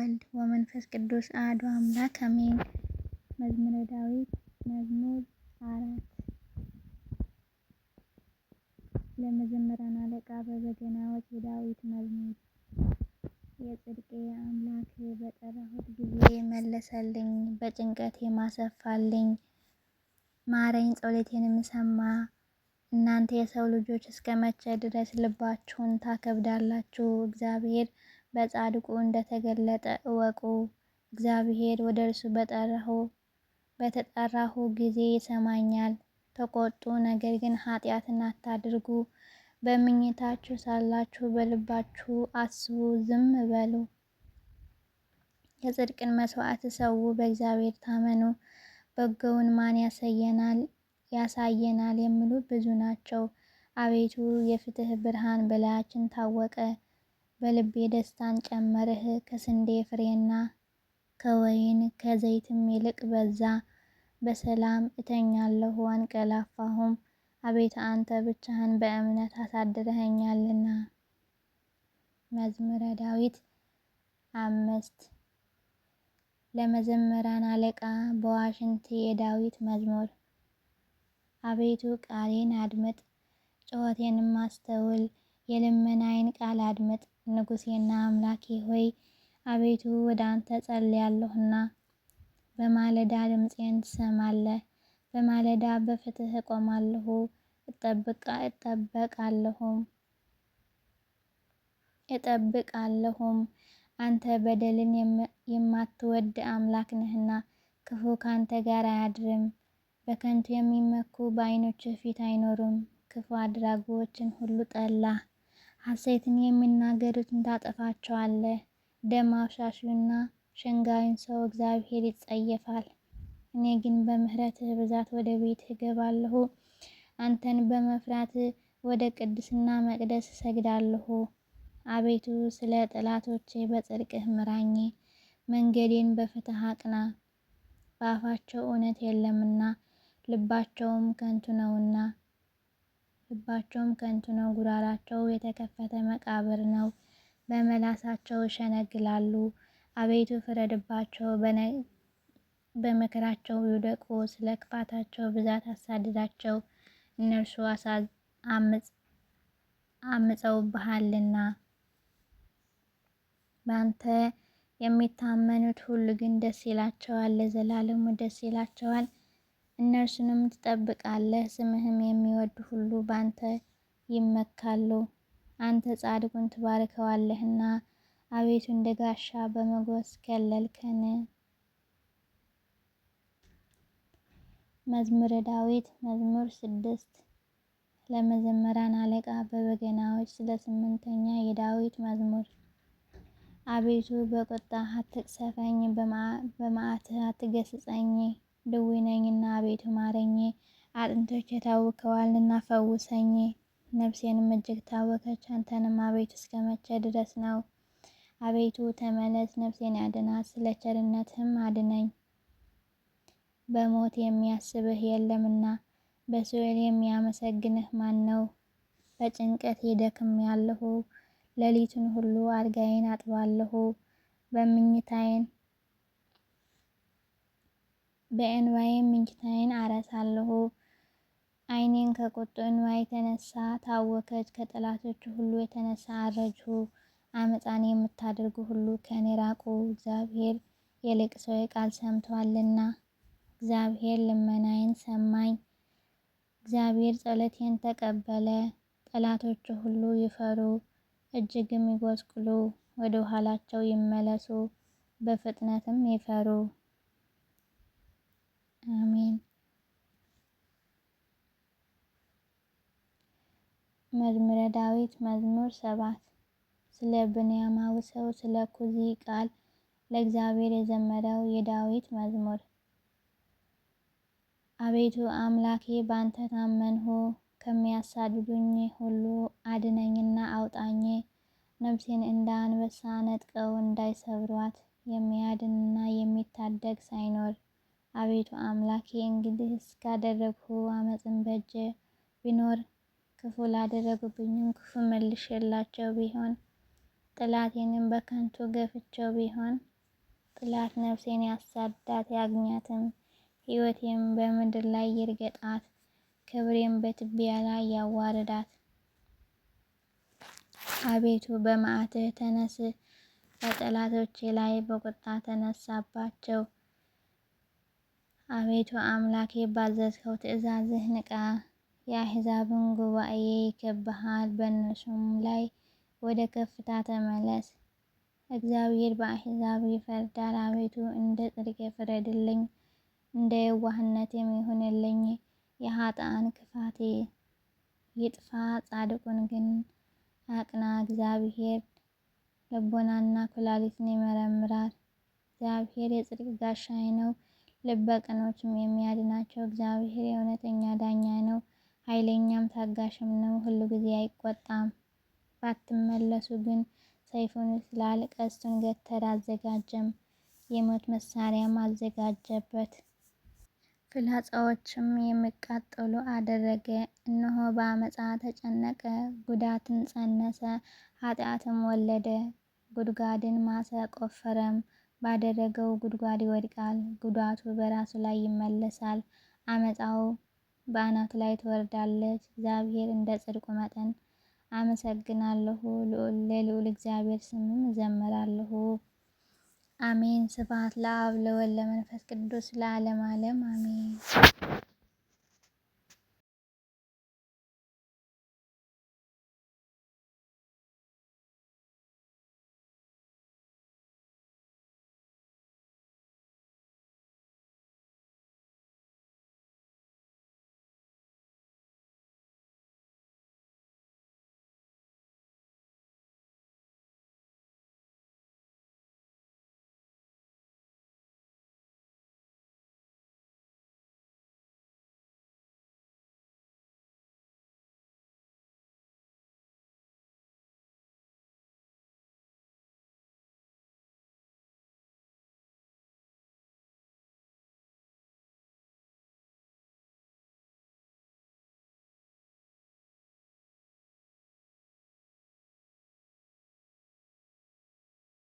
ወወልድ ወመንፈስ ቅዱስ አሐዱ አምላክ አሜን። መዝሙረ ዳዊት መዝሙር 4 ለመዘምራን አለቃ በበገናዎች የዳዊት መዝሙር። የጽድቄ አምላክ በጠራሁት ጊዜ መለሰልኝ፣ በጭንቀቴ አሰፋልኝ። ማረኝ ጸሎቴንም ሰማ። እናንተ የሰው ልጆች እስከ መቼ ድረስ ልባችሁን ታከብዳላችሁ? እግዚአብሔር በጻድቁ እንደተገለጠ እወቁ። እግዚአብሔር ወደ እርሱ በተጠራሁ ጊዜ ይሰማኛል። ተቆጡ፣ ነገር ግን ኃጢአትን አታድርጉ። በመኝታችሁ ሳላችሁ በልባችሁ አስቡ፣ ዝም በሉ። የጽድቅን መስዋዕት ሰዉ፣ በእግዚአብሔር ታመኑ። በጎውን ማን ያሳየናል የሚሉ ብዙ ናቸው። አቤቱ የፊትህ ብርሃን በላያችን ታወቀ። በልቤ ደስታን ጨመርህ፣ ከስንዴ ፍሬና ከወይን ከዘይትም ይልቅ በዛ። በሰላም እተኛለሁ አንቀላፋሁም፣ አቤቱ አንተ ብቻህን በእምነት አሳድረኸኛልና። መዝሙረ ዳዊት 5 ለመዘምራን አለቃ በዋሽንት የዳዊት መዝሙር። አቤቱ ቃሌን አድምጥ፣ ጩኸቴንም አስተውል፣ የልመናዬን ቃል አድምጥ። ንጉሴና አምላኬ ሆይ፣ አቤቱ ወደ አንተ ጸልያለሁና በማለዳ ድምፄን ትሰማለህ። በማለዳ በፊትህ እቆማለሁ እጠብቃለሁም። አንተ በደልን የማትወድ አምላክ ነህና ክፉ ካንተ ጋር አያድርም። በከንቱ የሚመኩ በዓይኖችህ ፊት አይኖሩም። ክፉ አድራጊዎችን ሁሉ ጠላህ፣ ሐሰትን የሚናገሩትን ታጠፋቸዋለህ። ደም አፍሳሹንና ሸንጋዩን ሰው እግዚአብሔር ይጸየፋል። እኔ ግን በምሕረትህ ብዛት ወደ ቤትህ እገባለሁ። አንተን በመፍራት ወደ ቅድስና መቅደስ እሰግዳለሁ። አቤቱ ስለ ጠላቶቼ በጽድቅህ ምራኝ፣ መንገዴን በፍትህ አቅና። በአፋቸው እውነት የለምና ልባቸውም ከንቱ ነው። ጉሮሯቸው የተከፈተ መቃብር ነው፣ በመላሳቸው ይሸነግላሉ። አቤቱ ፍረድባቸው፣ በመከራቸው ይውደቁ። ስለ ክፋታቸው ብዛት አሳድዳቸው፣ እነርሱ አምፀውብሃልና። በአንተ የሚታመኑት ሁሉ ግን ደስ ይላቸዋል፣ ለዘላለሙ ደስ ይላቸዋል። እነርሱንም ትጠብቃለህ፣ ስምህም የሚወዱ ሁሉ በአንተ ይመካሉ። አንተ ጻድቁን ትባርከዋለህና፣ አቤቱ እንደ ጋሻ በሞገስ ከለልከን። መዝሙረ ዳዊት መዝሙር 6 ለመዘምራን አለቃ በበገናዎች። ስለ 8ኛ የዳዊት መዝሙር። አቤቱ በቁጣህ አትቅሰፈኝ፣ በመዓትህ አትገስጸኝ። ድውይ ነኝና አቤቱ ማረኝ፣ አጥንቶቼ ታውከዋልና ፈውሰኝ። ነፍሴንም እጅግ ታወከች፣ አንተንም አቤቱ እስከ መቼ ድረስ ነው? አቤቱ ተመለስ፣ ነፍሴን አድናት፣ ስለ ቸርነትህም አድነኝ። በሞት የሚያስብህ የለምና በሲኦል የሚያመሰግንህ ማን ነው? በጭንቀቴ ደክሜያለሁ፣ ሌሊቱን ሁሉ አልጋዬን አጥባለሁ። በእንባዬም መኝታዬን አረሳለሁ። ዓይኔን ከቁጡ እንባ የተነሳ ታወከች፣ ከጠላቶቼ ሁሉ የተነሳ አረጅሁ። ዓመፃን የምታደርጉ ሁሉ ከእኔ ራቁ፣ እግዚአብሔር የልቅሶዬን ቃል ሰምቶአልና። እግዚአብሔር ልመናዬን ሰማኝ፣ እግዚአብሔር ጸሎቴን ተቀበለ። ጠላቶቼ ሁሉ ይፈሩ፣ እጅግም ይጎስቁሉ፣ ወደ ኋላቸው ይመለሱ፣ በፍጥነትም ይፈሩ። አሜን። መዝሙረ ዳዊት መዝሙር 7 ስለ ብንያማዊ ሰው ስለ ኩዚ ቃል ለእግዚአብሔር የዘመረው የዳዊት መዝሙር። አቤቱ አምላኬ ባንተ ታመንሁ፣ ከሚያሳድዱኝ ሁሉ አድነኝና አውጣኝ። ነፍሴን እንደ አንበሳ ነጥቀው እንዳይሰብሯት፣ የሚያድንና የሚታደግ ሳይኖር። አቤቱ አምላኬ እንግዲህ ካደረግሁ ዓመፅን በእጄ ቢኖር፣ ክፉ ላደረጉብኝም ክፉ መልሼላቸው ቢሆን፣ ጠላቴንም በከንቱ ገፍቼው ቢሆን፣ ጥላት ነፍሴን ያሳዳት ያግኛትም። ሕይወቴም በምድር ላይ ይርገጣት፣ ክብሬም በትቢያ ላይ ያዋርዳት። አቤቱ በመዓትህ ተነስ፣ በጠላቶቼ ላይ በቁጣ ተነሳባቸው። አቤቱ አምላኬ ባዘዝከው ትእዛዝህ ንቃ። የአሕዛብን ጉባኤ ይከብሃል፣ በእነርሱም ላይ ወደ ከፍታ ተመለስ። እግዚአብሔር በአሕዛብ ይፈርዳል። አቤቱ እንደ ጽድቄ ፍረድልኝ፣ እንደ የዋህነቴም ይሁንልኝ። የኃጥአን ክፋቴ ይጥፋ፣ ጻድቁን ግን አቅና። እግዚአብሔር ልቦናና ኩላሊትን ይመረምራል። እግዚአብሔር የጽድቅ ጋሻዬ ነው፣ ልበ ቅኖችም የሚያድናቸው። እግዚአብሔር የእውነተኛ ዳኛ ነው፣ ኃይለኛም ታጋሽም ነው፣ ሁሉ ጊዜ አይቆጣም። ባትመለሱ ግን ሰይፉን ይስላል፣ ቀስቱን ገተረ አዘጋጀም፣ የሞት መሳሪያም አዘጋጀበት። ፍላጻዎችም የሚቃጠሉ አደረገ። እነሆ በአመፃ ተጨነቀ፣ ጉዳትን ጸነሰ፣ ኃጢአትም ወለደ። ጉድጓድን ማሰ፣ ቆፈረም፣ ባደረገው ጉድጓድ ይወድቃል። ጉዳቱ በራሱ ላይ ይመለሳል፣ አመፃው በአናቱ ላይ ትወርዳለች። እግዚአብሔር እንደ ጽድቁ መጠን አመሰግናለሁ፣ ለልዑል እግዚአብሔር ስምም እዘምራለሁ። አሜን። ስብሐት ለአብ ለወልድ ለመንፈስ ቅዱስ ለዓለመ ዓለም አሜን።